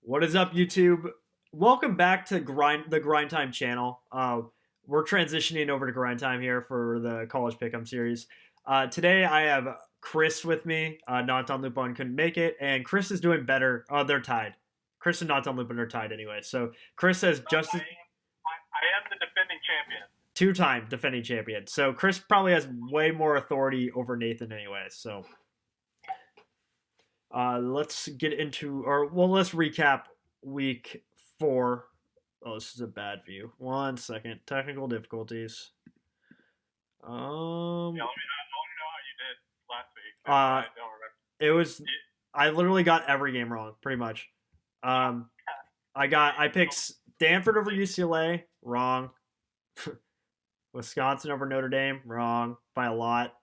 What is up, YouTube? Welcome back to the Grind Time channel. We're transitioning over to Grind Time here for the College Pick'em series. Today I have Chris with me. Nonton Lupon couldn't make it, and Chris is doing better. They're tied. Chris and Nonton Lupon are tied anyway. So Chris has just I am the defending champion. two-time defending champion. So Chris probably has way more authority over Nathan anyway. So let's get into, let's recap week 4. Oh, this is a bad view. 1 second. Technical difficulties. Yeah, let me know how you did last week. Uh, I don't remember. It was, I literally got every game wrong, pretty much. I picked Stanford over UCLA, wrong. Wisconsin over Notre Dame, wrong by a lot.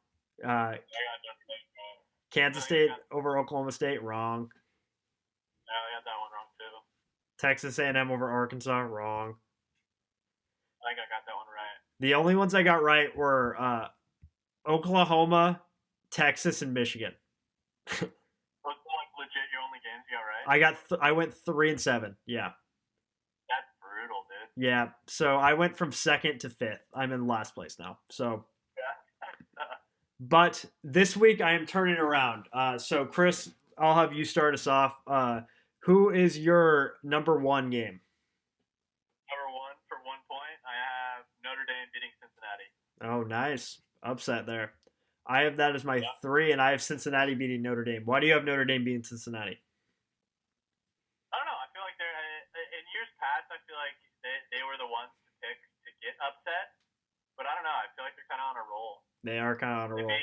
Kansas State over Oklahoma State, wrong. Yeah, I got that one wrong too. Texas A&M over Arkansas, wrong. I think I got that one right. The only ones I got right were Oklahoma, Texas, and Michigan. Was like legit your only games you got right? I went 3-7. Yeah. That's brutal, dude. Yeah. So I went from second to fifth. I'm in last place now. So. But this week I am turning around. So Chris, I'll have you start us off. Who is your number 1 game? Number 1 for 1 point. I have Notre Dame beating Cincinnati. Oh, nice. Upset there. I have that as my 3, and I have Cincinnati beating Notre Dame. Why do you have Notre Dame beating Cincinnati? I don't know. I feel like they're in years past. I feel like they were the ones to pick to get upset, but I don't know. I feel like they're kind of on a roll. They are kind of on a roll. They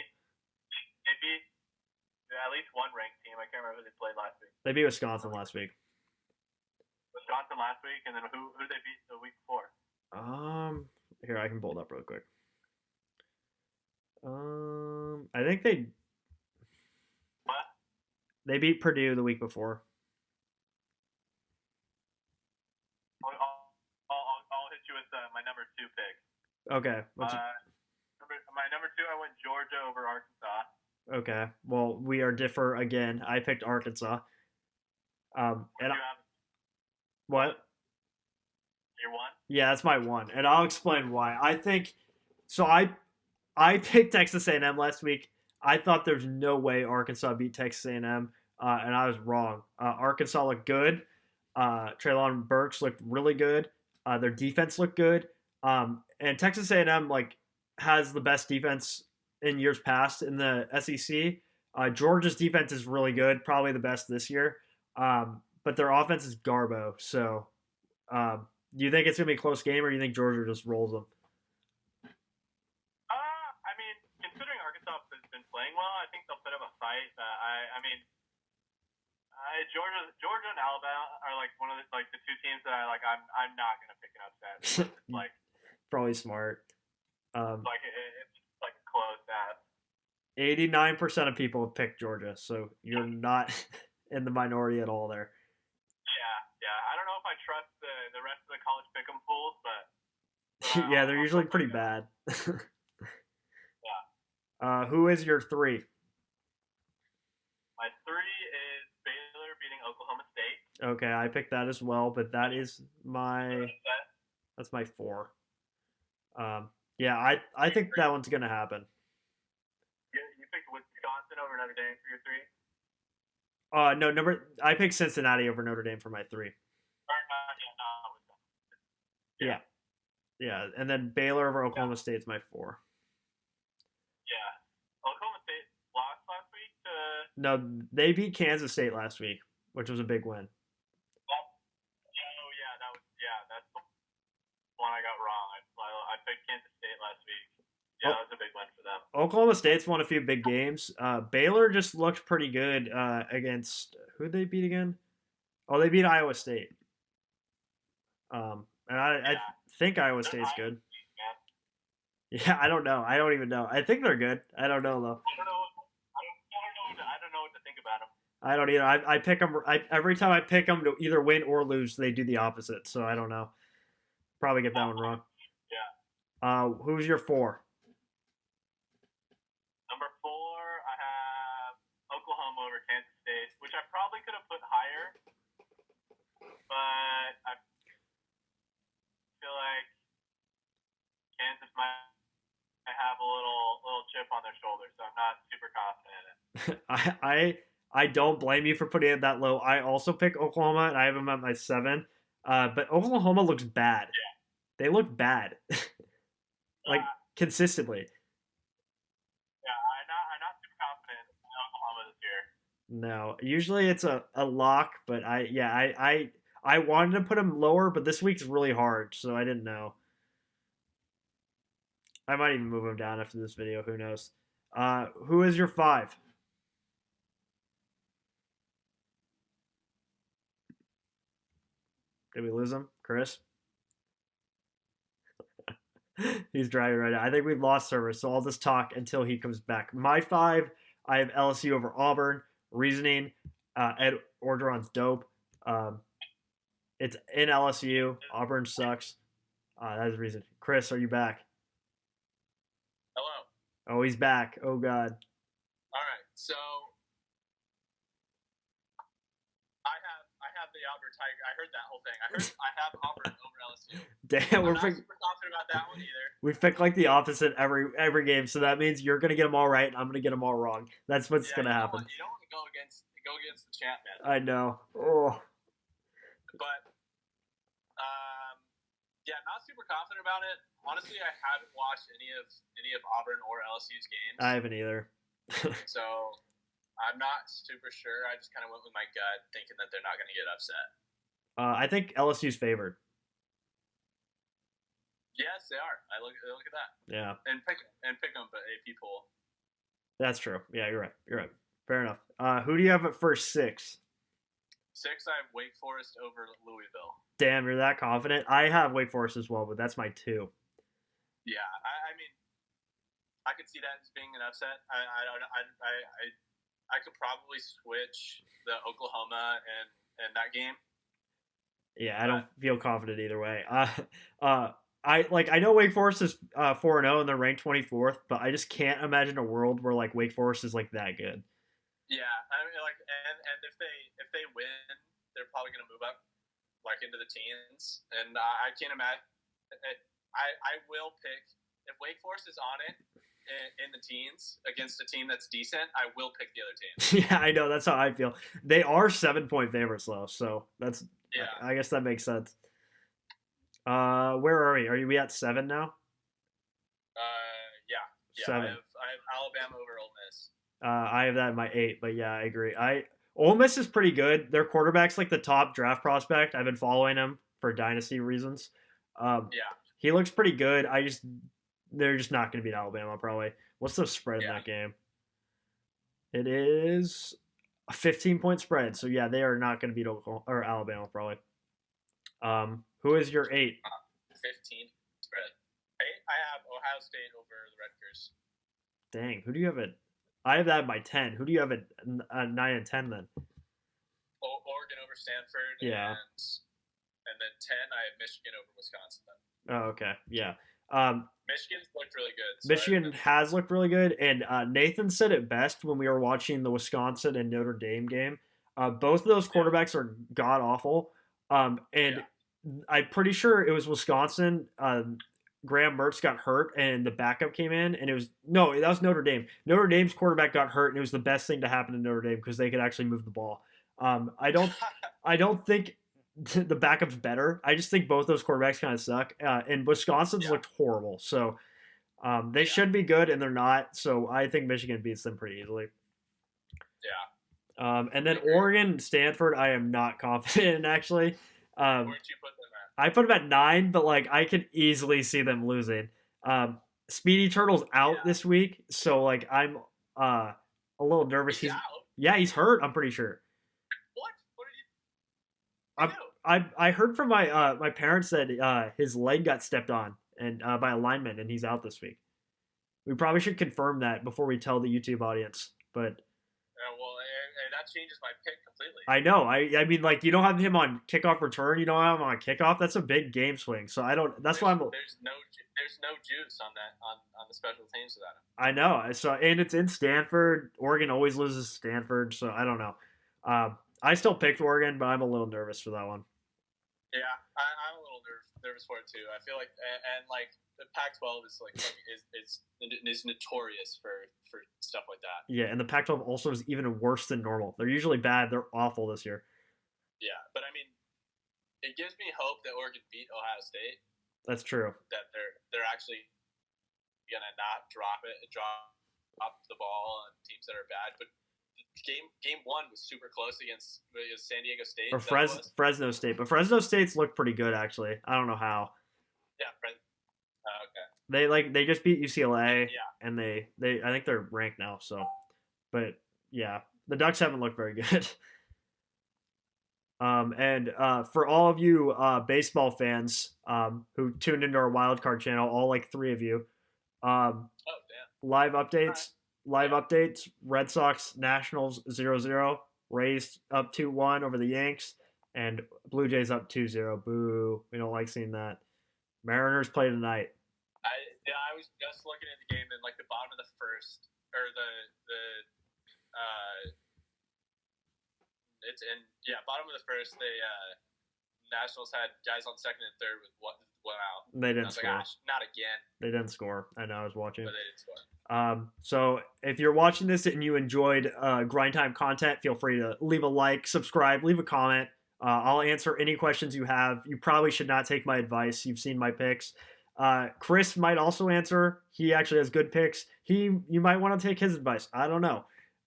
beat at least one ranked team. I can't remember who they played last week. They beat Wisconsin last week. Wisconsin last week, and then who they beat the week before? Here I can pull it up real quick. I think they beat Purdue the week before. I'll hit you with my number 2 pick. Okay. My number 2, I went Georgia over Arkansas. Okay. Well, we are differ again. I picked Arkansas. What? Your 1? Yeah, that's my 1, and I'll explain why. I think so. I picked Texas A&M last week. I thought there's no way Arkansas beat Texas A&M, and I was wrong. Arkansas looked good. Treylon Burks looked really good. Their defense looked good. And Texas A&M has the best defense in years past in the SEC. Georgia's defense is really good, probably the best this year. But their offense is garbo. So, do you think it's gonna be a close game, or do you think Georgia just rolls them? I mean, considering Arkansas has been playing well, I think they'll put up a fight. Georgia and Alabama are one of the 2 teams that I'm not gonna pick an upset. Probably smart. It's close at 89% of people have picked Georgia, so you're not in the minority at all there. Yeah. I don't know if I trust the rest of the college pick'em pools, but yeah, they're usually pretty bad. Yeah. Who is your 3? My 3 is Baylor beating Oklahoma State. Okay, I picked that as well, but that's my 4. Yeah, I think that one's gonna happen. You picked Wisconsin over Notre Dame for your No,3? I picked Cincinnati over Notre Dame for my 3. Yeah, and then Baylor over Oklahoma State is my 4. Yeah, Oklahoma State lost last week. No, they beat Kansas State last week, which was a big win. That's the one I got wrong. I picked Kansas State last week. Yeah, that was a big win for them. Oklahoma State's won a few big games. Baylor just looked pretty good against who'd they beat again? Oh, they beat Iowa State. And I think Iowa State's good. Yeah, I don't know. I don't even know. I think they're good. I don't know though. I don't know what to think about them. I don't either. I pick them. Every time I pick them to either win or lose, they do the opposite. So I don't know. Probably get that one wrong. Yeah. Who's your 4? Number 4, I have Oklahoma over Kansas State, which I probably could have put higher. their shoulders, so I'm not super confident in it. I don't blame you for putting it that low. I also pick Oklahoma, and I have them at my 7. But Oklahoma looks bad. Yeah. They look bad, like Uh, consistently. yeah, I'm not super confident in Oklahoma this year. No, usually it's a lock, but I wanted to put them lower, but this week's really hard, so I didn't know. I might even move them down after this video. Who knows? Who is your 5? Did we lose him, Chris? He's driving right now. I think we've lost service, so I'll just talk until he comes back. My 5, I have LSU over Auburn. Reasoning, Ed Orgeron's dope. It's in LSU. Auburn sucks. That is the reason. Chris, are you back? Hello. Oh, he's back. Oh, God. All right. So I have the Auburn Tiger. I heard that whole thing. I have Auburn over LSU. Damn, I'm not super confident about that one either. we pick like the opposite every game, so that means you're gonna get them all right, and I'm gonna get them all wrong. That's what's gonna happen. You don't want to go against the champ, man. I know. Oh. But yeah, not super confident about it. Honestly, I haven't watched any of Auburn or LSU's games. I haven't either. So I'm not super sure. I just kind of went with my gut, thinking that they're not going to get upset. I think LSU's favored. Yes, they are. I look at that. Yeah. And pick them, but AP pool. That's true. Yeah, you're right. Fair enough. Who do you have at first 6? 6, I have Wake Forest over Louisville. Damn, you're that confident. I have Wake Forest as well, but that's my 2. Yeah, I mean, I could see that as being an upset. I could probably switch the Oklahoma and that game. Yeah, I don't feel confident either way. I know Wake Forest is 4-0 and they're ranked 24th, but I just can't imagine a world where like Wake Forest is like that good. Yeah, I mean, like, and if they win, they're probably going to move up like into the teens, and I can't imagine. I will pick if Wake Forest is on it in the teens against a team that's decent. I will pick the other team. Yeah, I know. That's how I feel. They are 7-point favorites though, so that's I guess that makes sense. Where are we? Are we at 7 now? Yeah. 7. I have Alabama over Ole Miss. I have that in my 8, but yeah, I agree. Ole Miss is pretty good. Their quarterback's like the top draft prospect. I've been following him for dynasty reasons. Yeah. He looks pretty good. They're just not going to beat Alabama probably. What's the spread in that game? It is a 15-point spread. So yeah, they are not going to beat Oklahoma or Alabama probably. Who is your 8? 15 spread. 8. I have Ohio State over the Rutgers. Dang, who do you have at? I have that at my 10. Who do you have at 9 and 10 then? Oregon over Stanford. Yeah. And then 10, I have Michigan over Wisconsin. Oh, okay. Yeah. Michigan's looked really good. So Michigan has looked really good, and Nathan said it best when we were watching the Wisconsin and Notre Dame game. Both of those quarterbacks are god awful, and I'm pretty sure it was Wisconsin. Graham Mertz got hurt, and the backup came in, and that was Notre Dame. Notre Dame's quarterback got hurt, and it was the best thing to happen to Notre Dame because they could actually move the ball. I don't think the backup's better. I just think both those quarterbacks kind of suck. And Wisconsin's looked horrible. So they should be good, and they're not. So I think Michigan beats them pretty easily. Yeah. And then Oregon, Stanford, I am not confident in actually. Where'd you put them at? I put them at 9, but like I could easily see them losing. Speedy Turtle's out this week, so like I'm a little nervous. He's out? Yeah, he's hurt. I'm pretty sure. What did he do? I heard from my parents that his leg got stepped on and by a lineman, and he's out this week. We probably should confirm that before we tell the YouTube audience. But well, that changes my pick completely. I know. I mean, like you don't have him on kickoff return. You don't have him on kickoff. That's a big game swing. So I don't. That's why I'm. There's no juice on that on the special teams without him. I know. So and it's in Stanford. Oregon always loses Stanford. So I don't know. I still picked Oregon, but I'm a little nervous for that one. Yeah, I'm a little nervous for it too. I feel like, and like the Pac-12 is like is notorious for stuff like that. Yeah, and the Pac-12 also is even worse than normal. They're usually bad. They're awful this year. Yeah, but I mean, it gives me hope that Oregon beat Ohio State. That's true. That they're actually gonna not drop the ball on teams that are bad. But game one was super close against San Diego State. Or Fresno State, but Fresno State's looked pretty good actually. I don't know how. Yeah, okay. They just beat UCLA, Yeah. and they I think they're ranked now. So, but yeah, the Ducks haven't looked very good. And for all of you baseball fans who tuned into our wild card channel, all like 3 of you, live updates. Red Sox Nationals 0-0, Rays up 2-1 over the Yanks, and Blue Jays up 2-0. Boo! We don't like seeing that. Mariners play tonight. I was just looking at the game in like the bottom of the first, or bottom of the first. They Nationals had guys on second and third with one out. They didn't score. Like, not again. They didn't score. I know. I was watching. But they didn't score. So if you're watching this and you enjoyed Grind Time content, feel free to leave a like, subscribe, leave a comment. I'll answer any questions you have. You probably should not take my advice. You've seen my picks. Chris might also answer. He actually has good picks. You might want to take his advice. I don't know.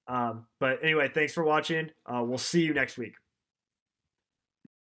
But anyway, thanks for watching. We'll see you next week.